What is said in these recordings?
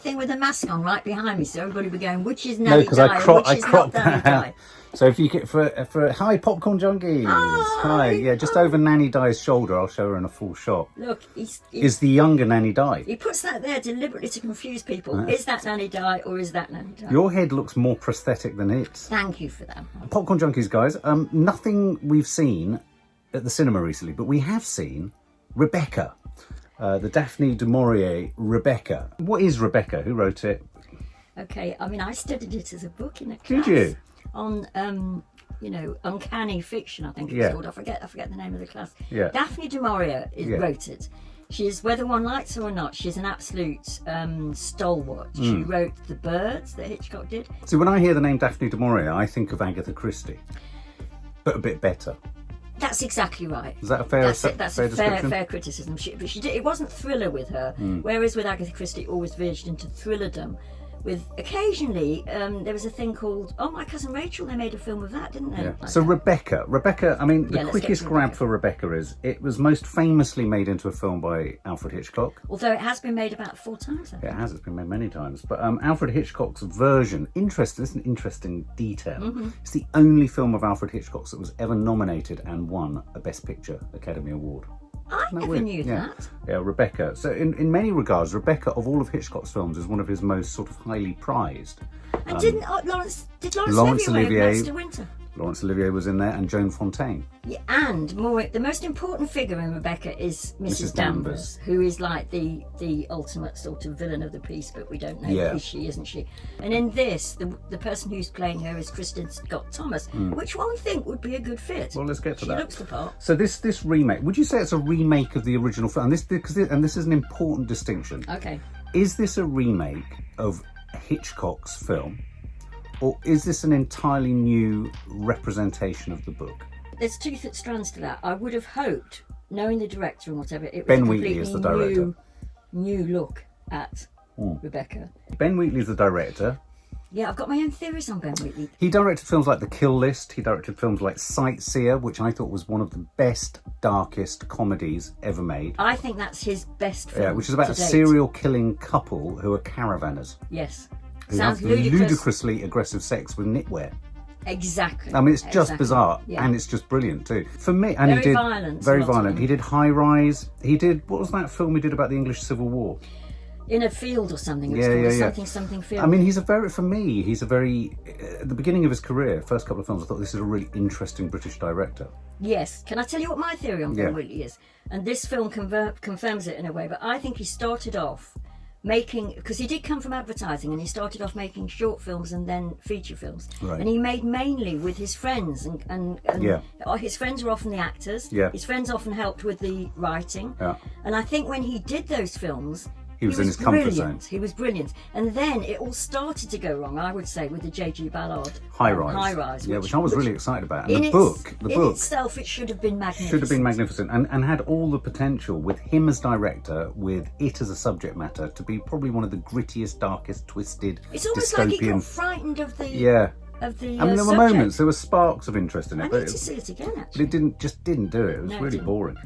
thing with a mask on right behind me, so everybody would be going, which is No, Nanny because Di, I which is not cropped Nanny that out. Di. So if you get for hi popcorn junkies, hi, yeah, just over Nanny Di's shoulder. I'll show her in a full shot. Look, Is the younger Nanny Di? he puts that there deliberately to confuse people. Is that Nanny Di or is that Nanny Di? Your head looks more prosthetic than it. Thank you for that. Popcorn junkies, guys. Nothing we've seen at the cinema recently, but we have seen Rebecca, the Daphne du Maurier Rebecca. What is Rebecca? Who wrote it? Okay, I mean, I studied it as a book in a class. Did you? On, uncanny fiction, I think it's called. I forget the name of the class. Yeah. Daphne du Maurier wrote it. She's, whether one likes her or not, she's an absolute stalwart. She wrote The Birds that Hitchcock did. So when I hear the name Daphne du Maurier, I think of Agatha Christie, but a bit better. That's exactly right. Is that a fair? That's a fair criticism. But she did. It wasn't thriller with her, whereas with Agatha Christie, it always verged into thrillerdom. With occasionally, there was a thing called My Cousin Rachel. They made a film of that, didn't they? Yeah. Like So that. Rebecca. I mean, the let's quickest get to grab Rebecca. for Rebecca is it was most famously made into a film by Alfred Hitchcock. Although it has been made about 4 times. I think. It has. It's been made many times. But Alfred Hitchcock's version, interesting. This is an interesting detail. It's the only film of Alfred Hitchcock's that was ever nominated and won a Best Picture Academy Award. I never knew that. Yeah, Rebecca. So in many regards, Rebecca, of all of Hitchcock's films, is one of his most sort of highly prized. And did Laurence Laurence Olivier Olivier- Master Winter? Laurence Olivier was in there, and Joan Fontaine. Yeah, and the most important figure in Rebecca is Mrs. Danvers, who is like the ultimate sort of villain of the piece, but we don't know, is she, isn't she? And in this, the person who's playing her is Kristin Scott Thomas, which one think would be a good fit. Well, let's get to that. She looks the part. So this remake, would you say it's a remake of the original film? And this is an important distinction. Okay. Is this a remake of Hitchcock's film, or is this an entirely new representation of the book? There's two strands to that. I would have hoped, knowing the director and whatever, it was Ben a Wheatley is the director. new look at Rebecca. Ben Wheatley's the director. Yeah, I've got my own theories on Ben Wheatley. He directed films like The Kill List. He directed films like Sightseer, which I thought was one of the best, darkest comedies ever made. I think that's his best film. Yeah, which is about to a date. serial killing couple who are caravanners. Yes. Who Sounds have ludicrous. ludicrously aggressive sex with knitwear. Exactly. I mean, it's just Exactly. bizarre, Yeah. and it's just brilliant too. For me, and Very he did violent, very lots of violent. them. He did High Rise. He did, what was that film he did about the English Civil War? In a field or something. It was Yeah. called something field. I mean, he's a very at the beginning of his career, first couple of films, I thought this is a really interesting British director. Yes. Can I tell you what my theory on Yeah. Ben Wheatley is? And this film confirms it in a way, but I think he started off making, because he did come from advertising, and he started off making short films and then feature films. Right. And he made mainly with his friends, and Yeah. his friends were often the actors. Yeah. His friends often helped with the writing. Yeah. And I think when he did those films, He was in his comfort brilliant. zone. He was brilliant. And then it all started to go wrong, I would say, with the J.G. Ballard High Rise. Yeah, which I was really excited about. And the book in itself, it should have been magnificent. should have been magnificent, and had all the potential, with him as director, with it as a subject matter, to be probably one of the grittiest, darkest, twisted, It's almost dystopian. like he got frightened of the Yeah. of the I mean, there were subject. moments, there were sparks of interest in it, I but need to see it again, but actually. it didn't do it. It was No, it really didn't. boring.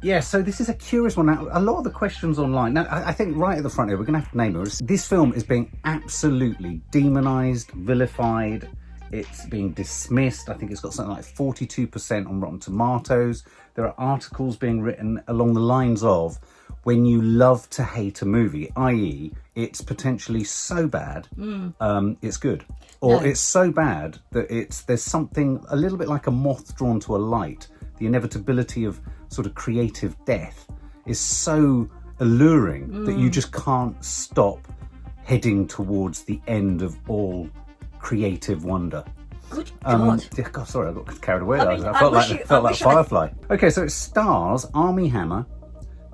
Yeah, so this is a curious one. Now, a lot of the questions online. Now, I think right at the front here, we're going to have to name it. This film is being absolutely demonised, vilified. It's being dismissed. I think it's got something like 42% on Rotten Tomatoes. There are articles being written along the lines of, when you love to hate a movie, i.e. it's potentially so bad, it's good. Or No. it's so bad that there's something a little bit like a moth drawn to a light. The inevitability of sort of creative death is so alluring that you just can't stop heading towards the end of all creative wonder. Good God. Yeah, God, sorry, I got carried away. I mean, I felt I like wish I- Firefly. Okay, so it stars Armie Hammer,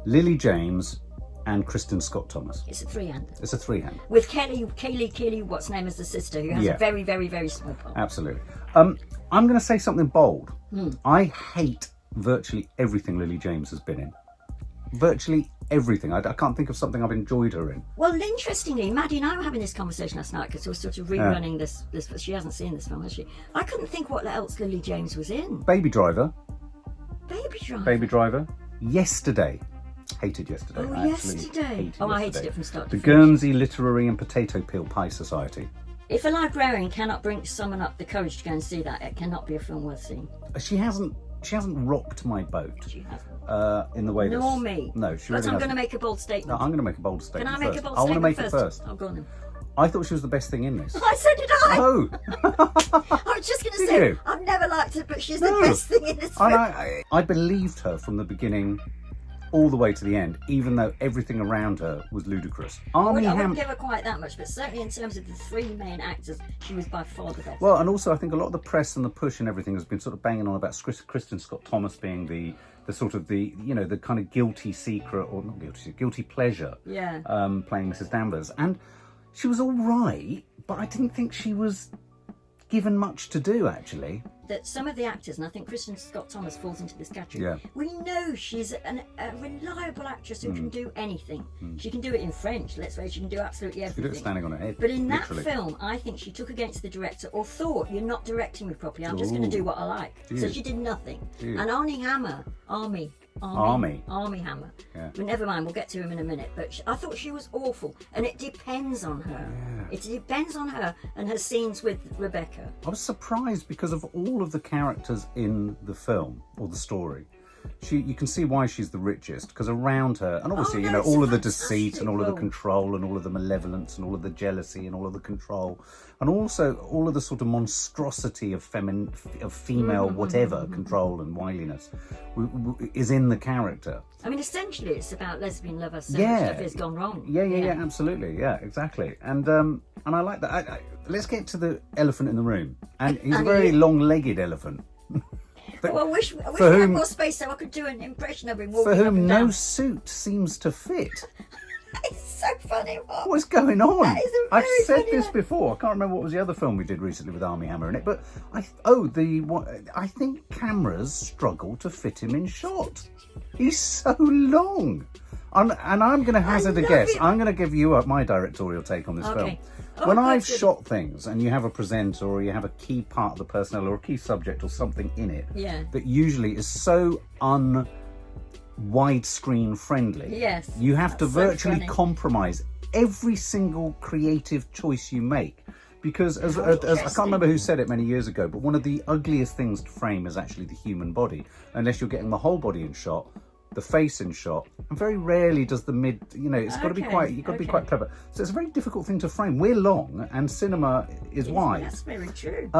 Lily James, and Kristin Scott Thomas. It's a three-hander. It's a three-hand. With Keeley, what's named as the sister, who has Yeah. a very, very, very small part. Absolutely. I'm going to say something bold. Hmm. I hate virtually everything Lily James has been in. Virtually everything. I can't think of something I've enjoyed her in. Well, interestingly, Maddie and I were having this conversation last night because we're sort of rerunning this. She hasn't seen this film, has she? I couldn't think what else Lily James was in. Baby Driver. Baby Driver. Baby Driver. Yesterday. hated yesterday. Oh, I absolutely yesterday. hated I hated yesterday. it from start The to finish. Guernsey Literary and Potato Peel Pie Society. If a librarian cannot bring someone up the courage to go and see that, it cannot be a film worth seeing. She hasn't rocked my boat. She hasn't. In the way that. Nor me. No, she But really I'm going to hasn't. make a bold statement. No, I'm going to make a bold statement. Can I make first. a bold I want to statement make first? it first. Oh, go on then. I thought she was the best thing in this. I so did I. Oh. I was just going to Did say, you? I've never liked her, but she's No. the best thing in this film. And I believed her from the beginning all the way to the end, even though everything around her was ludicrous. I Armie wouldn't Hammer. give her quite that much, but certainly in terms of the three main actors, she was by far the best. Well, and also I think a lot of the press and the push and everything has been sort of banging on about Kristin Scott Thomas being the sort of the kind of guilty secret, or not guilty pleasure. Yeah. Playing Mrs. Danvers, and she was all right, but I didn't think she was given much to do actually. That some of the actors, and I think Kristin Scott Thomas falls into this category, Yeah. we know she's a reliable actress who can do anything. She can do it in French, let's say, she can do absolutely She did everything. it standing on her head. But in literally. that film, I think she took against the director, or thought, you're not directing me properly, I'm just going to do what I like. Jeez. So she did nothing. Jeez. And Armie Hammer, Armie Hammer. Yeah. But never mind, we'll get to him in a minute. But I thought she was awful, and it depends on her. Yeah. It depends on her and her scenes with Rebecca. I was surprised because of all of the characters in the film or the story. You can see why she's the richest, because around her, and obviously, no, it's all a of the deceit and all of the fantastic role. control and all of the malevolence and all of the jealousy and all of the control, and also all of the sort of monstrosity of female whatever control and wiliness is in the character. I mean, essentially, it's about lesbian lovers. So Yeah. much stuff has gone wrong. Yeah, absolutely, yeah, exactly, and I like that. Let's get to the elephant in the room, and he's a very long-legged elephant. Well, I wish we whom- had more space so I could do an impression of him walking For up whom and no down. suit seems to fit. It's so funny. What's going on? That is a I've very said funny this one. before. I can't remember what was the other film we did recently with Armie Hammer in it, but I think cameras struggle to fit him in shot. He's so long. And I'm going to hazard a love guess. it. I'm going to give you my directorial take on this Okay. film. Oh, When good, I've good. shot things and you have a presenter or you have a key part of the personnel or a key subject or something in it Yeah. that usually is so widescreen friendly, Yes, you have to that's so virtually funny. compromise every single creative choice you make. Because as I can't remember who said it many years ago, but one of the ugliest things to frame is actually the human body, unless you're getting the whole body in shot, the face in shot, and very rarely does the mid. It's got to be you've got to be quite clever. So it's a very difficult thing to frame. We're long, and cinema is wide. That's very true.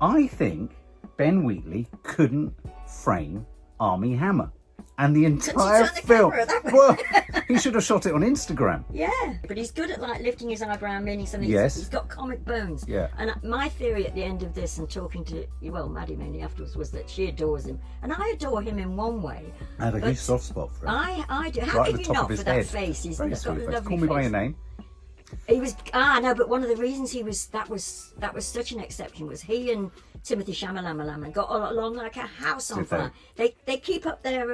I think Ben Wheatley couldn't frame Armie Hammer. And the entire turn the film. camera that way? Well, he should have shot it on Instagram. Yeah, but he's good at lifting his eyebrow and meaning something. Yes. He's got comic bones. Yeah. And my theory at the end of this, and talking to Maddie mainly afterwards, was that she adores him, and I adore him in one way. I had a But huge soft spot for him. I do. How Right at can the you top not of his for that head. face? He's Very got sweet a face. lovely Call me by face. your name. He was no, but one of the reasons that was such an exception was he and Timothy Chalamet got along like a house on Did they? fire. They keep up their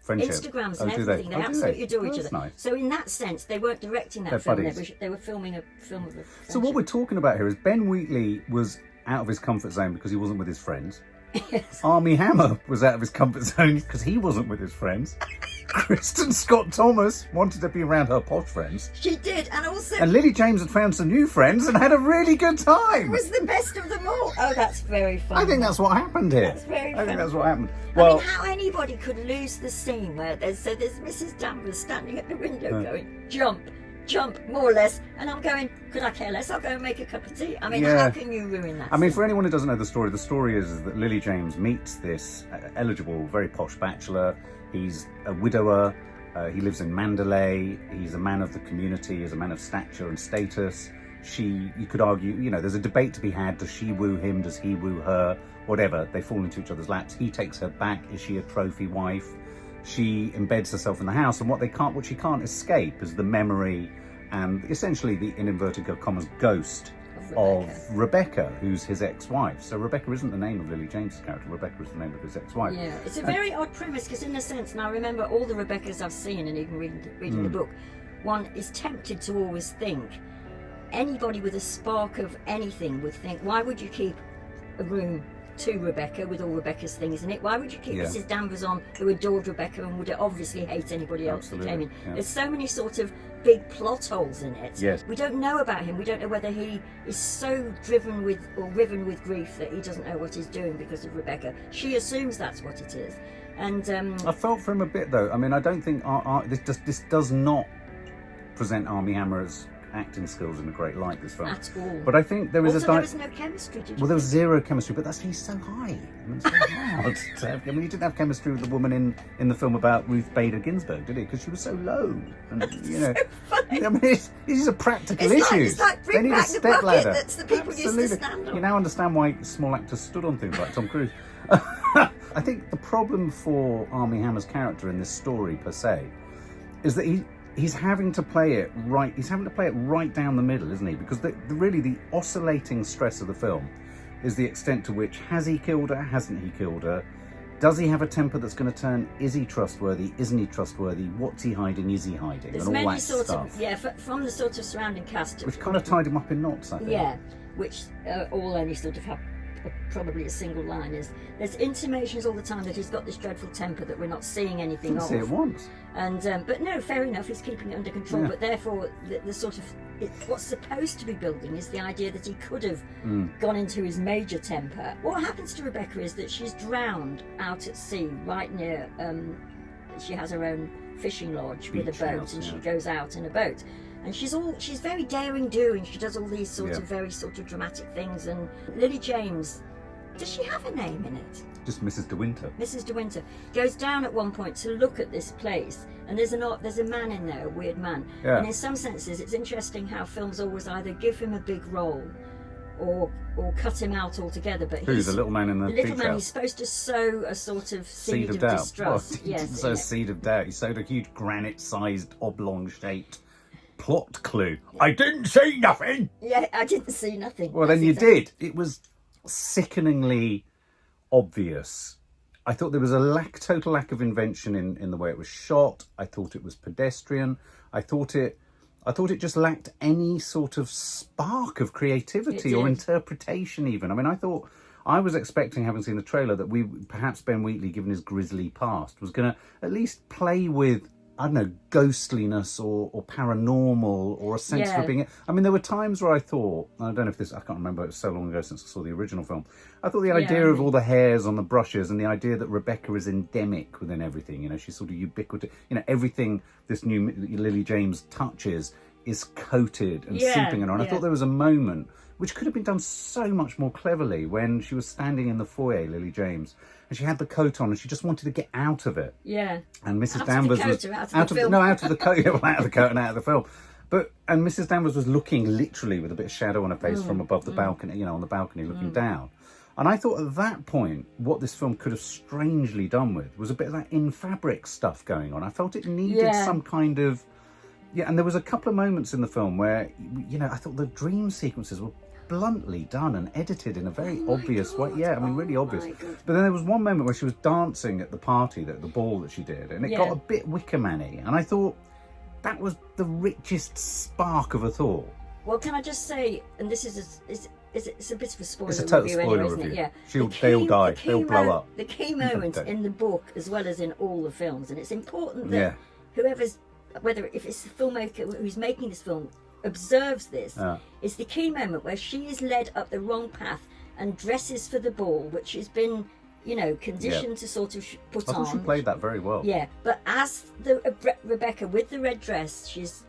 Friendship. Instagrams Oh, and do they? everything. They Oh, do absolutely they? adore Oh, each that's other. nice. So in that sense, they weren't directing that They're film. buddies. They were filming a film of a friendship. So what we're talking about here is Ben Wheatley was out of his comfort zone because he wasn't with his friends. Yes. Armie Hammer was out of his comfort zone because he wasn't with his friends. Kristin Scott Thomas wanted to be around her posh friends. She did, and also And Lily James had found some new friends and had a really good time. was the best of them all. Oh, that's very funny. I think that's what happened here. That's very I funny. think that's what happened. I Well, mean, how anybody could lose the scene where there's Mrs. Danvers standing at the window going, jump, more or less, and I'm going, could I care less? I'll go and make a cup of tea. I mean, Yeah. how can you ruin that? I mean, scene? for anyone who doesn't know the story is that Lily James meets this eligible, very posh bachelor. He's a widower. He lives in Mandalay. He's a man of the community. He's a man of stature and status. You could argue, there's a debate to be had. Does she woo him? Does he woo her? Whatever. They fall into each other's laps. He takes her back. Is she a trophy wife? She embeds herself in the house, and what she can't escape is the memory and essentially the, in inverted commas, ghost of Rebecca, who's his ex-wife. So Rebecca isn't the name of Lily James's character. Rebecca is the name of his ex-wife. Yeah, it's a very odd premise because, in a sense, and I remember all the Rebeccas I've seen, and even reading the book, one is tempted to always think anybody with a spark of anything would think, why would you keep a room to Rebecca with all Rebecca's things in it? Why would you keep Yeah. Mrs. Danvers on, who adored Rebecca and would obviously hate anybody else that came in? Yeah. There's so many sort of big plot holes in it. Yes. We don't know about him. We don't know whether he is so driven with or riven with grief that he doesn't know what he's doing because of Rebecca. She assumes that's what it is. And I felt for him a bit though. I mean, I don't think this does not present Armie Hammer's acting skills in a great light, this film. At all. But I think there is also, there was no chemistry. Did you Well, there was think? zero chemistry, but he's so high. I mean, it's so hard to have. I mean, he didn't have chemistry with the woman in the film about Ruth Bader Ginsburg, did he? Because she was so low. And, you know, So funny. I mean, these are practical It's issues. like They bring need a back the step bucket ladder. that's the people used to Absolutely. stand on. You now understand why small actors stood on things like Tom Cruise. I think the problem for Armie Hammer's character in this story per se is that he's having to play it right. He's having to play it right down the middle, isn't he? Because really the oscillating stress of the film is the extent to which has he killed her, hasn't he killed her? Does he have a temper that's going to turn? Is he trustworthy? Isn't he trustworthy? What's he hiding? Is he hiding? There's and all many that sort stuff, of, yeah, from the sort of surrounding cast. which kind of tied him up in knots, I think. Yeah, which all only sort of have probably a single line. There's intimations all the time that he's got this dreadful temper that we're not seeing anything Didn't of. see it once. And but no, fair enough, he's keeping it under control. Yeah. But therefore, the sort of what's supposed to be building is the idea that he could have gone into his major temper. What happens to Rebecca is that she's drowned out at sea, right near. She has her own fishing lodge with a Beach boat, house, and yeah. she goes out in a boat. And she's very daring do, and she does all these sort Yeah. of very sort of dramatic things. And Lily James, does she have a name in it? Just Mrs. De Winter. Mrs. De Winter goes down at one point to look at this place, and there's a man in there, a weird man. Yeah. And in some senses, it's interesting how films always either give him a big role or cut him out altogether. But Who's the little man in the little beach man? house? He's supposed to sow a sort of seed of doubt. distrust. Well, he Yes, didn't sow in a it. seed of doubt. He sowed a huge granite-sized, oblong-shaped plot clue. I didn't see nothing. Yeah, I didn't see nothing. Well, then That's you exactly- did. It was sickeningly obvious. I thought there was a total lack of invention in the way it was shot. I thought it was pedestrian. I thought it just lacked any sort of spark of creativity or did. interpretation even. I mean, I was expecting, having seen the trailer, that perhaps Ben Wheatley, given his grisly past, was going to at least play with, I don't know, ghostliness or paranormal or a sense Yeah. of being... I mean, there were times where I thought, I don't know if I can't remember, it was so long ago since I saw the original film. I thought the idea of all the hairs on the brushes and the idea that Rebecca is endemic within everything, you know, she's sort of ubiquitous, you know, everything this new Lily James touches is coated and seeping in her. And I thought there was a moment which could have been done so much more cleverly when she was standing in the foyer, Lily James, and she had the coat on and she just wanted to get out of it. Yeah. And Mrs. Out of Danvers the coat was or out of the film? out of the coat, well, out of the coat and out of the film. And Mrs. Danvers was looking literally with a bit of shadow on her face from above the balcony, you know, on the balcony looking down. And I thought at that point, what this film could have strangely done with was a bit of that in fabric stuff going on. I felt it needed some kind of, and there was a couple of moments in the film where, you know, I thought the dream sequences were bluntly done and edited in a very obvious way. Yeah, I mean, really obvious. But then there was one moment where she was dancing at the party, the ball that she did, and it got a bit Wickerman-y. And I thought that was the richest spark of a thought. Well, can I just say, and this is it's a bit of a spoiler It's a total review spoiler anyway, isn't review. it? Yeah. They'll die. They'll blow mo- up. The key moment Okay. in the book, as well as in all the films, and it's important that if it's the filmmaker who's making this film observes this, it's the key moment where she is led up the wrong path and dresses for the ball, which has been, you know, conditioned to sort of put I on. thought she played that very well. Yeah, but as the Rebecca with the red dress, she's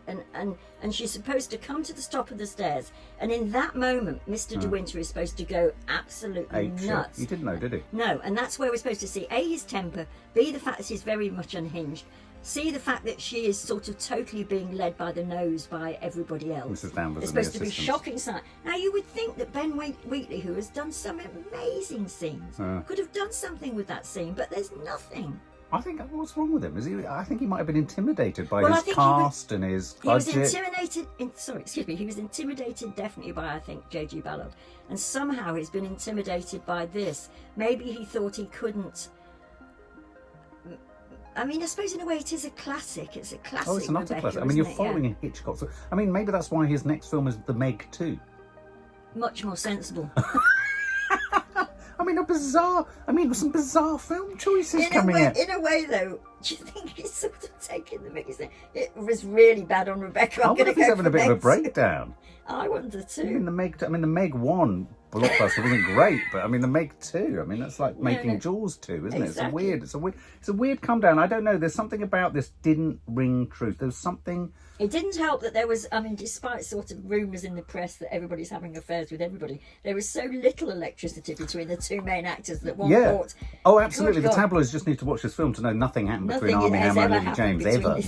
and she's supposed to come to the top of the stairs, and in that moment, Mr. De Winter is supposed to go absolutely nuts. He didn't know, did he? No, and that's where we're supposed to see A, his temper, B, the fact that he's very much unhinged, C, the fact that she is sort of totally being led by the nose by everybody else. Mrs. Danvers. It's and the supposed to be assistants. shocking sight. Now you would think that Ben Wheatley, who has done some amazing scenes, could have done something with that scene, but there's nothing. I think what's wrong with him is I think he might have been intimidated by Well, I his think cast and his budget. He was intimidated. He was intimidated definitely by, I think, J.G. Ballard, and somehow he's been intimidated by this. Maybe he thought he couldn't. I mean, I suppose in a way it is a classic. It's a classic. Oh, it's not a Rebecca, classic. I mean, you're isn't it? following in Hitchcock. So, I mean, maybe that's why his next film is The Meg 2. Much more sensible. some bizarre film choices coming in. In a way, though, do you think he's sort of taking the mickey? It was really bad on Rebecca. I wonder if he's having a bit of a breakdown. I wonder too. The Meg 1 blockbuster wasn't great, but the Meg 2, that's like making Jaws 2, isn't exactly. it? It's a weird come down. I don't know. There's something about this didn't ring true. There was something. It didn't help that there was, despite sort of rumours in the press that everybody's having affairs with everybody, there was so little electricity between the two main actors that one thought... Oh, absolutely. The tabloids just need to watch this film to know nothing happened between Armie Hammer and Lily James, ever.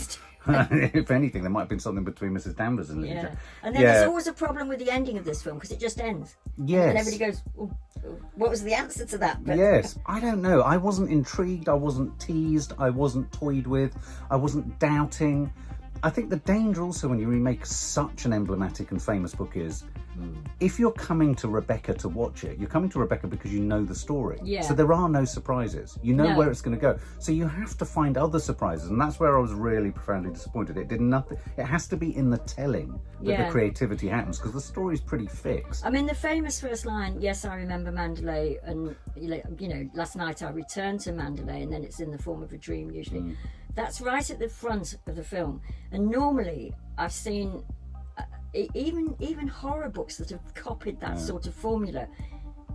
If anything, there might have been something between Mrs. Danvers and Lily James. And then there's always a problem with the ending of this film, because it just ends. Yes. And everybody goes, what was the answer to that? But... Yes. I don't know. I wasn't intrigued. I wasn't teased. I wasn't toyed with. I wasn't doubting. I think the danger also when you remake such an emblematic and famous book is, if you're coming to Rebecca to watch it, you're coming to Rebecca because you know the story. Yeah. So there are no surprises. You know where it's going to go. So you have to find other surprises. And that's where I was really profoundly disappointed. It did nothing. It has to be in the telling that the creativity happens, because the story's pretty fixed. The famous first line, yes, I remember Mandalay, and, last night I returned to Mandalay, and then it's in the form of a dream usually. That's right at the front of the film. And normally I've seen even horror books that have copied that sort of formula.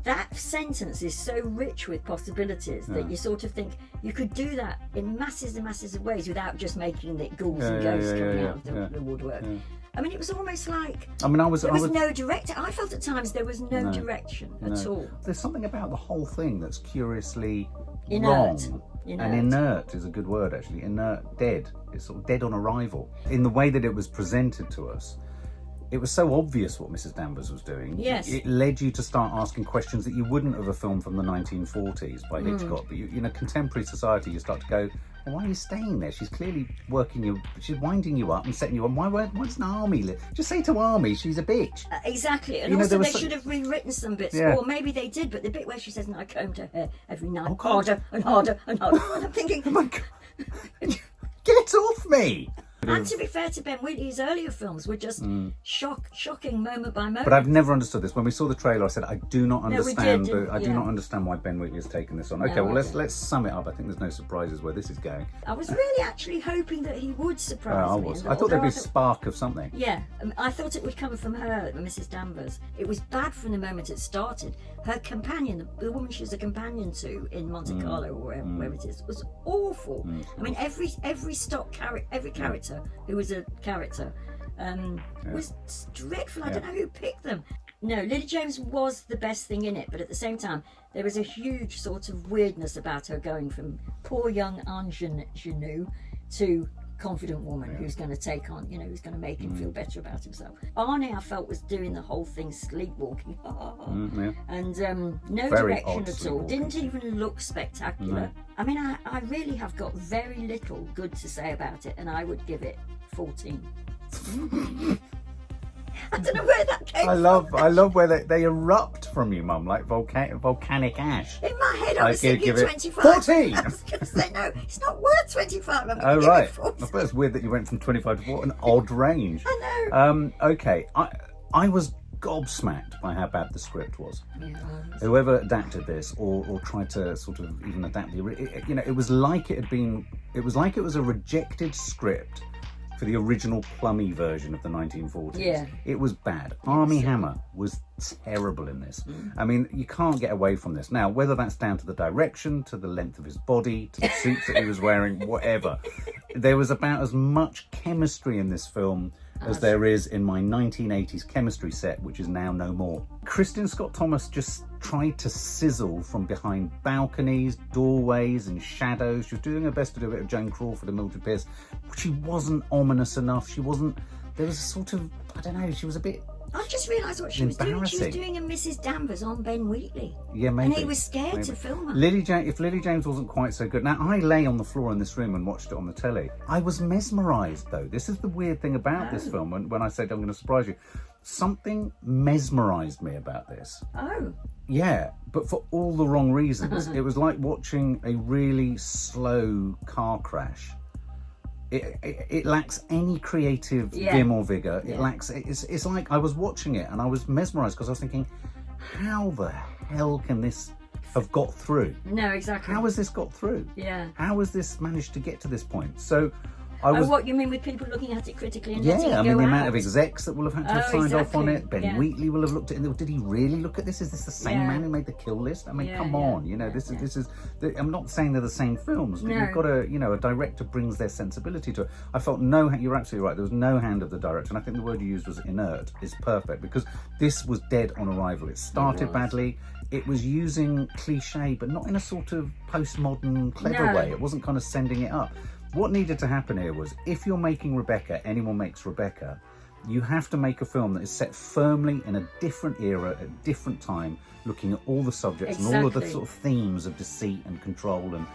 That sentence is so rich with possibilities that you sort of think you could do that in masses and masses of ways without just making it ghouls and ghosts coming out of the woodwork. It was almost like there was no director. I felt at times there was no direction at all. There's something about the whole thing that's curiously inert. Wrong. And inert is a good word, actually. Inert, dead. It's sort of dead on arrival. In the way that it was presented to us, it was so obvious what Mrs. Danvers was doing. Yes. It led you to start asking questions that you wouldn't of a film from the 1940s by Hitchcock. But in a contemporary society, you start to go, well, why are you staying there? She's clearly she's winding you up and setting you on. Why doesn't Armie just say to Armie, she's a bitch? Exactly. And also they should have rewritten some bits. Or maybe they did, but the bit where she says, I combed her hair every night, harder and harder and harder. And I'm thinking, oh my God. Get off me! And to be fair to Ben Wheatley, his earlier films were just shocking moment by moment. But I've never understood this. When we saw the trailer, I said, I do not understand. I do not understand why Ben Wheatley has taken this on. Okay, let's sum it up. I think there's no surprises where this is going. I was really actually hoping that he would surprise me. I thought there'd be a spark of something. Yeah, I thought it would come from her, Mrs. Danvers. It was bad from the moment it started. Her companion, the woman she was a companion to in Monte Carlo or wherever it is, was awful. Every stock character, every character who was a character was dreadful. I don't know who picked them. No, Lily James was the best thing in it, but at the same time there was a huge sort of weirdness about her going from poor young ingenue to confident woman who's going to take on, who's going to make him feel better about himself. Arnie, I felt, was doing the whole thing sleepwalking. And no very direction at all. Didn't even look spectacular. No. I really have got very little good to say about it, and I would give it 14. I don't know where that came from. I love where they erupt from you, Mum, like volcanic ash. In my head, I was thinking 25. 14! I was going to say, no, it's not worth 25. I'm Oh, right. It 14. I thought it's weird that you went from 25 to 4, an odd range. I know. Okay, I was gobsmacked by how bad the script was. Yeah, Whoever adapted this or tried to sort of even adapt it was like it was a rejected script for the original plummy version of the 1940s. Yeah. It was bad. Armie Hammer was terrible in this. You can't get away from this. Now, whether that's down to the direction, to the length of his body, to the suits that he was wearing, whatever, there was about as much chemistry in this film as there is in my 1980s chemistry set, which is now no more. Kristin Scott Thomas just tried to sizzle from behind balconies, doorways and shadows. She was doing her best to do a bit of Joan Crawford and Mildred Pierce. She wasn't ominous enough. There was a sort of, I don't know, she was a bit... I just realised what she was doing. She was doing a Mrs. Danvers on Ben Wheatley. Yeah, maybe. And he was scared to film her. If Lily James wasn't quite so good... Now, I lay on the floor in this room and watched it on the telly. I was mesmerised, though. This is the weird thing about this film, when I said I'm going to surprise you. Something mesmerised me about this. Oh. Yeah, but for all the wrong reasons. It was like watching a really slow car crash. It lacks any creative vim or vigour. It lacks. It's like I was watching it and I was mesmerised because I was thinking, how the hell can this have got through. No, exactly. How has this got through? Yeah. How has this managed to get to this point? So what you mean with people looking at it critically and letting it I go mean the out? amount of execs that will have had to have signed off on exactly. it. Ben Wheatley will have looked at it. Did he really look at this? Is this the same man who made the kill list? I mean, come on, this is. I'm not saying they're the same films, but you've got a director brings their sensibility to it. I felt you're absolutely right. There was no hand of the director, and I think the word you used was inert is perfect because this was dead on arrival. It started badly. It was using cliche, but not in a sort of postmodern, clever way. It wasn't kind of sending it up. What needed to happen here was, if you're making Rebecca, anyone makes Rebecca, you have to make a film that is set firmly in a different era, at a different time, looking at all the subjects and all of the sort of themes of deceit and control and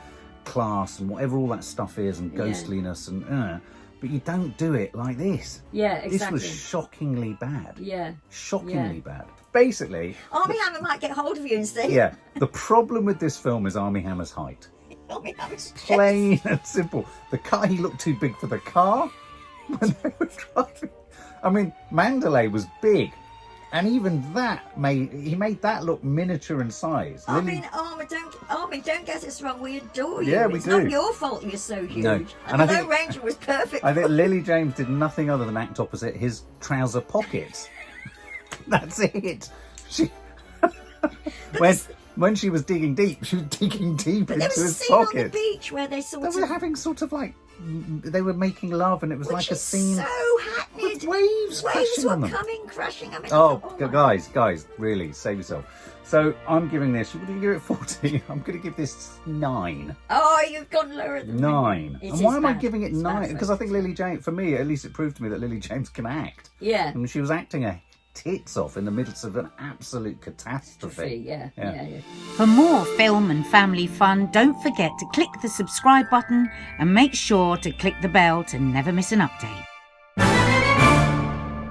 class and whatever all that stuff is and ghostliness and but you don't do it like this. Yeah, exactly. This was shockingly bad. Yeah. Shockingly bad. Basically... Armie Hammer might get hold of you and say... Yeah. The problem with this film is Armie Hammer's height. Armie Hammer's chest. Plain and simple. The car, he looked too big for the car when they were driving. I mean, Mandalay was big. And even that made that look miniature in size. I mean, Armie, don't get us wrong. We adore you. Yeah, we it's do. not your fault you're so huge. No. And the Lone Ranger was perfect. I think Lily James did nothing other than act opposite his trouser pockets. That's it. When she was digging deep, she was digging deep into his pockets. There was a scene on the beach where they were having sort of like, they were making love, and it was like a scene so hackneyed. with waves crashing on them. Crashing. I mean, guys, really, save yourself. So I'm giving this. What do you give it? 40. I'm going to give this 9. Oh, you've gone lower than 9. And why am I giving it 9? Because I think Lily James, for me, at least it proved to me that Lily James can act. Yeah. And she was acting her tits off in the midst of an absolute catastrophe. Yeah. For more film and family fun, don't forget to click the subscribe button and make sure to click the bell to never miss an update.